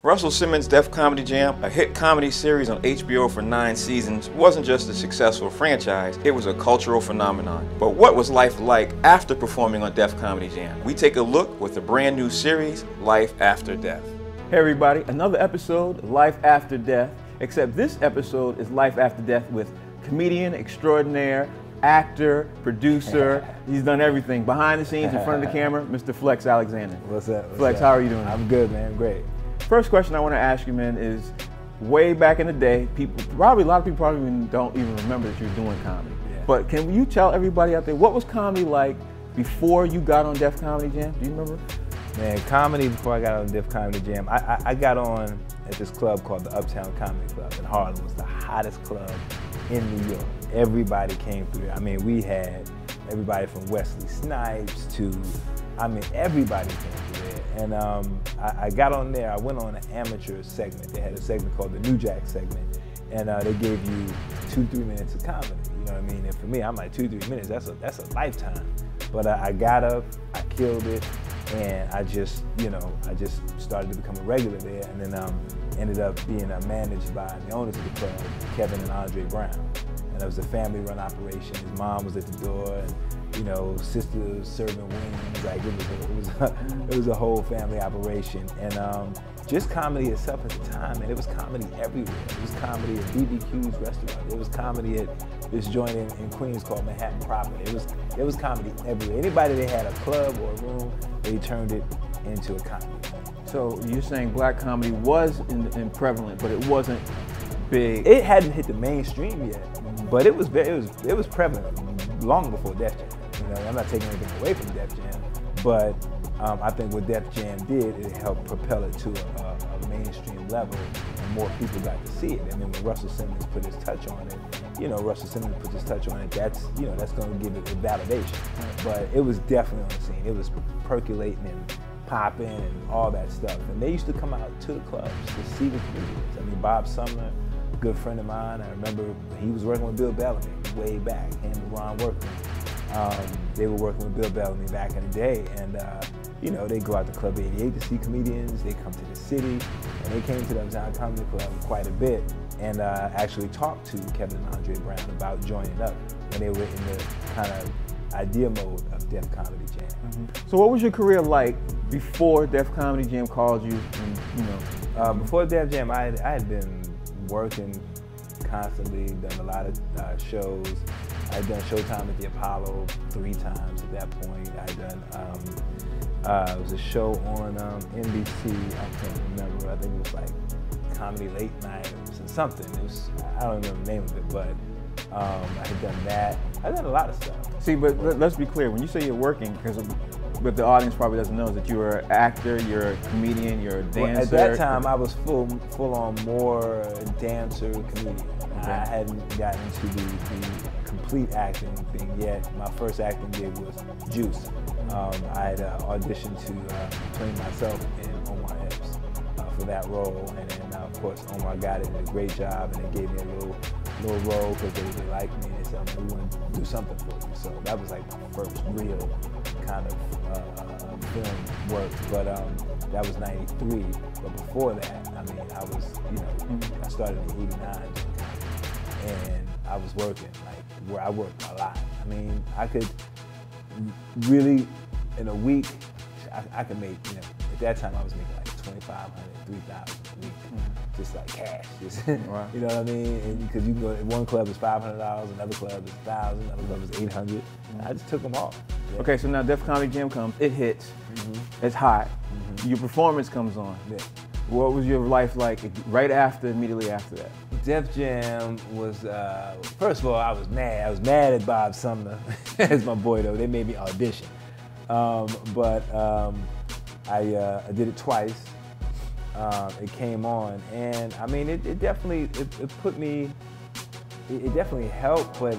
Russell Simmons' Def Comedy Jam, a hit comedy series on HBO for 9 seasons, wasn't just a successful franchise, it was a cultural phenomenon. But what was life like after performing on Def Comedy Jam? We take a look with the brand new series, Life After Death. Hey everybody, another episode, Life After Death, except this episode is Life After Death with comedian extraordinaire, actor, producer, he's done everything, behind the scenes, in front of the camera, Mr. Flex Alexander. What's up? Flex, how are you doing? I'm good, man, great. First question I want to ask you, man, is way back in the day, a lot of people probably don't even remember that you're doing comedy. Yeah. But can you tell everybody out there, what was comedy like before you got on Def Comedy Jam? Do you remember? Man, comedy before I got on Def Comedy Jam, I got on at this club called the Uptown Comedy Club in Harlem. It was the hottest club in New York. Everybody came through. I mean, we had everybody from Wesley Snipes to, everybody came through there. And I got on there, I went on an amateur segment. They had a segment called the New Jack segment. And they gave you 2-3 minutes of comedy, you know what I mean? And for me, I'm like 2-3 minutes, that's a lifetime. But I got up, I killed it, and I just started to become a regular there, and then ended up being managed by the owners of the club, Kevin and Andre Brown. And it was a family-run operation. His mom was at the door, and sisters serving wings. Like it was a whole family operation, and just comedy itself at the time, and it was comedy everywhere. It was comedy at BBQ's restaurant. It was comedy at this joint in Queens called Manhattan Proper. It was comedy everywhere. Anybody that had a club or a room, they turned it into a comedy. So you're saying black comedy was prevalent, but it wasn't big. It hadn't hit the mainstream yet, but it was prevalent long before Def Jam. I'm not taking anything away from Def Jam, but I think what Def Jam did, it helped propel it to a mainstream level, and more people got to see it. And then when Russell Simmons put his touch on it, that's going to give it a validation. But it was definitely on the scene. It was percolating and popping and all that stuff. And they used to come out to the clubs to see the comedians. Bob Sumner, a good friend of mine, I remember he was working with Bill Bellamy way back, him and Ron Workman. They were working with Bill Bellamy back in the day, and they go out to Club 88 to see comedians. They come to the city, and they came to the Uptown Comedy Club quite a bit, and actually talked to Kevin and Andre Brown about joining up when they were in the kind of idea mode of Def Comedy Jam. Mm-hmm. So what was your career like before Def Comedy Jam called you? And, before Def Jam, I had been working constantly, done a lot of shows. I'd done Showtime at the Apollo 3 times at that point. I'd done, it was a show on NBC, I can't remember, I think it was like Comedy Late Night or something. I don't remember the name of it, but I had done that. I'd done a lot of stuff. See, but let's be clear, when you say you're working, because what the audience probably doesn't know is that you're an actor, you're a comedian, you're a dancer. Well, at that time, I was full on more dancer, comedian. Okay. I hadn't gotten into the complete acting thing yet. My first acting gig was Juice. I had auditioned to play myself in Omar Epps for that role, and then of course Omar got it, did a great job, and they gave me a little role because they liked me, and they said, we want to do something for you. So that was like my first real kind of film work, but that was '93. But before that, I was, I started in '89, and I was working, where I worked a lot. I could really, in a week, I could make, at that time I was making like $2,500, $3,000 a week, just like cash, Right. You know what I mean? Because you can go, one club is $500, another club is $1,000, another club is $800. I just took them all. Yeah. Okay, so now Def Comedy Jam comes, it hits, it's hot, your performance comes on. Yeah. What was your life like immediately after that? Def Jam was, first of all, I was mad. I was mad at Bob Sumner, as my boy though. They made me audition. But I did it twice. It came on, and it definitely put me. It definitely helped, but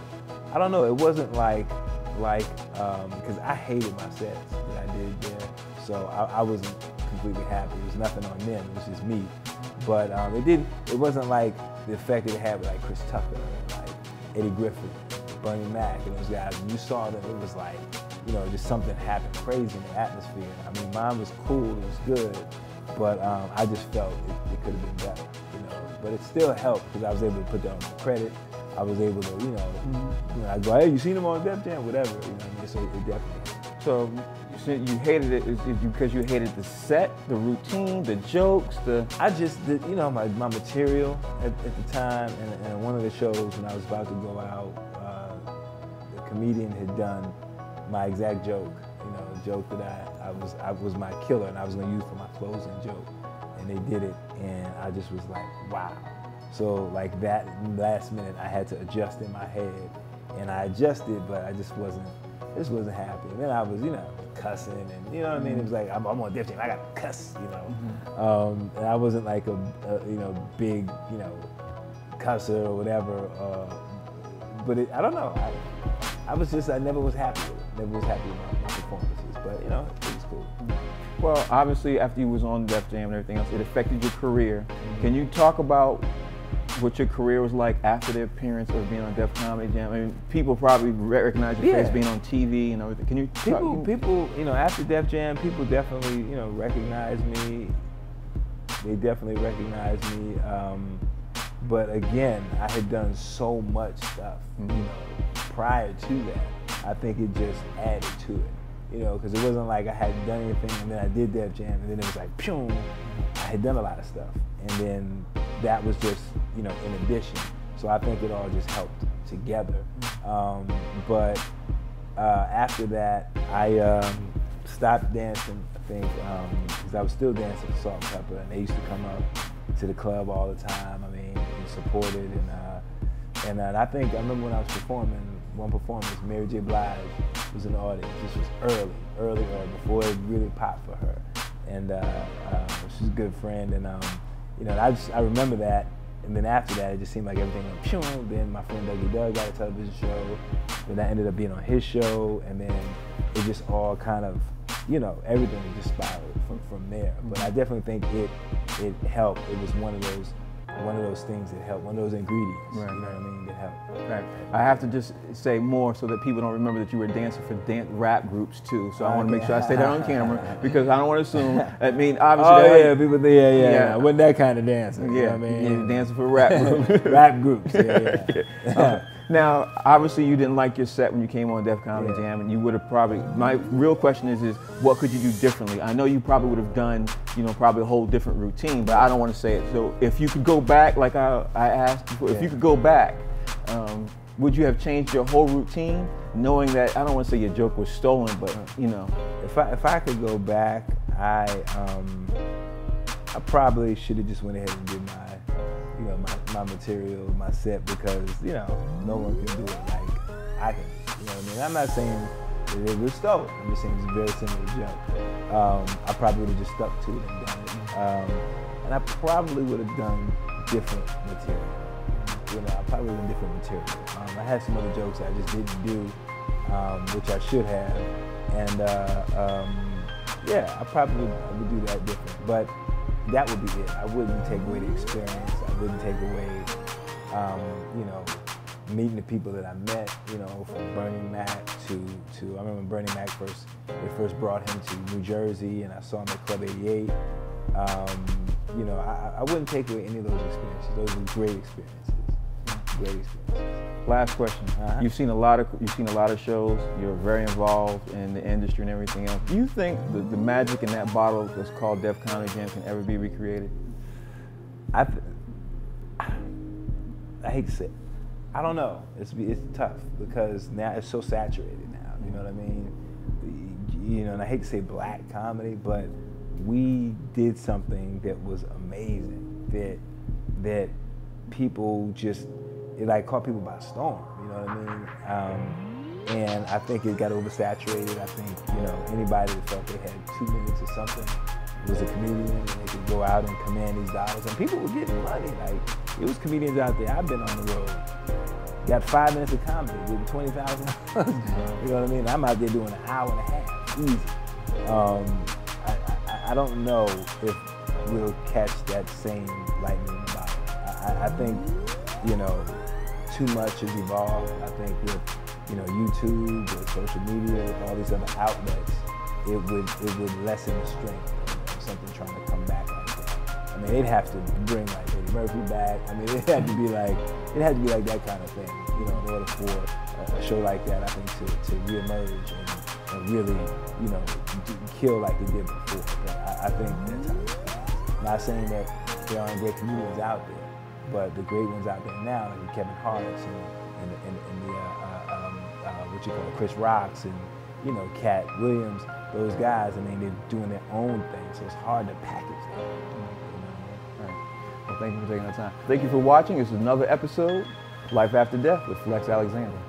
I don't know. It wasn't like because I hated my sets that I did there, so I wasn't completely happy. It was nothing on them. It was just me. But it wasn't like the effect that it had with like Chris Tucker, and like Eddie Griffin, Bernie Mac, and those guys. When you saw them, it was like just something happened crazy in the atmosphere. I mean, mine was cool, it was good, but I just felt it could have been better, But it still helped because I was able to put that on my credit. I was able to, I go, hey, you seen him on Def Jam, whatever, So it definitely helped. So you hated it because you hated the set, the routine, the jokes, I just did, my material at the time, and one of the shows when I was about to go out, the comedian had done my exact joke, a joke that I was my killer and I was gonna use for my closing joke, and they did it, and I just was like, wow. So like that last minute, I had to adjust in my head, and I adjusted, but I just wasn't happy. And then I was, cussing, and you know what I mean. It was like I'm on Def Jam, I gotta cuss, and I wasn't like a big, cusser or whatever. But I don't know. I never was happy with it. Never was happy with my performances. But it was cool. Well, obviously, after you was on Def Jam and everything else, it affected your career. Can you talk about what your career was like after the appearance of being on Def Comedy Jam? I mean, people probably recognize your face being on TV and everything. Can you people, after Def Jam, people definitely, recognize me. They definitely recognize me. But again, I had done so much stuff, prior to that. I think it just added to it, because it wasn't like I hadn't done anything and then I did Def Jam and then it was like, phew, I had done a lot of stuff. And then that was just, in addition. So I think it all just helped together. But after that, I stopped dancing, I think, because I was still dancing with Salt and Pepper, and they used to come up to the club all the time. I mean, and supported, and I think I remember when I was performing, one performance, Mary J. Blige was in the audience. This was early, before it really popped for her. And she's a good friend, and I remember that. And then after that, it just seemed like everything went phew. Then my friend Dougie Doug got a television show. Then I ended up being on his show, and then it just all kind of, everything just spiraled from there. But I definitely think it helped. It was one of those things that helped, one of those ingredients, right. You know what I mean, that helped. Right. I have to just say more so that people don't remember that you were dancing for rap groups too. So I want to make sure I say that on camera because I don't want to assume. I mean, obviously. People. Yeah. I wasn't that kind of dancer. Yeah. You know what I mean? Yeah, dancing for rap groups. Rap groups. Yeah. Now, obviously, you didn't like your set when you came on Def Comedy Jam, and you would have probably. My real question is what could you do differently? I know you probably would have done, probably a whole different routine, but I don't want to say it. So, if you could go back, like I asked before, if you could go back, would you have changed your whole routine, knowing that I don't want to say your joke was stolen, but If I could go back, I probably should have just went ahead and did my material, my set, because no one can do it like I can. You know what I mean? I'm not saying that it was stolen. I'm just saying it's a very similar joke. I probably would have just stuck to it and done it. And I probably would have done different material. I probably would have done different material. I had some other jokes I just didn't do, which I should have. And I probably would do that different. But that would be it. I wouldn't take away the experience. I wouldn't take away, meeting the people that I met, from Bernie Mac to I remember Bernie Mac they first brought him to New Jersey, and I saw him at Club 88. I wouldn't take away any of those experiences. Those were great experiences. Great experiences. Last question. You've seen a lot of shows. You're very involved in the industry and everything else. Do you think the magic in that bottle that's called Def Comedy Jam can ever be recreated? I hate to say it. I don't know. It's tough because now it's so saturated now. You know what I mean? And I hate to say black comedy, but we did something that was amazing. That people just. It caught people by storm, you know what I mean? And I think it got oversaturated. I think, anybody that felt they had 2 minutes or something was a comedian, and they could go out and command these dollars. And people were getting money. It was comedians out there. I've been on the road. Got 5 minutes of comedy, getting $20,000. You know what I mean? I'm out there doing an hour and a half, easy. I don't know if we'll catch that same lightning in the bottle. I think, too much has evolved. I think with you know, YouTube, with social media, with all these other outlets, it would lessen the strength of something trying to come back like that. I mean, they'd have to bring like Eddie Murphy back. I mean, it had to be like that kind of thing, you know, in order for a show like that, I think, to reemerge and really, you know, kill like they did before. But I think that's how it's been. Not saying that there aren't great comedians out there, but the great ones out there now, like Kevin Hart's and the what you call it, Chris Rock's and, you know, Cat Williams, those guys, I mean, they're doing their own thing, so it's hard to package that. All right. Well, thank you for taking the time. Thank you for watching. This is another episode, Life After Death with Flex Alexander.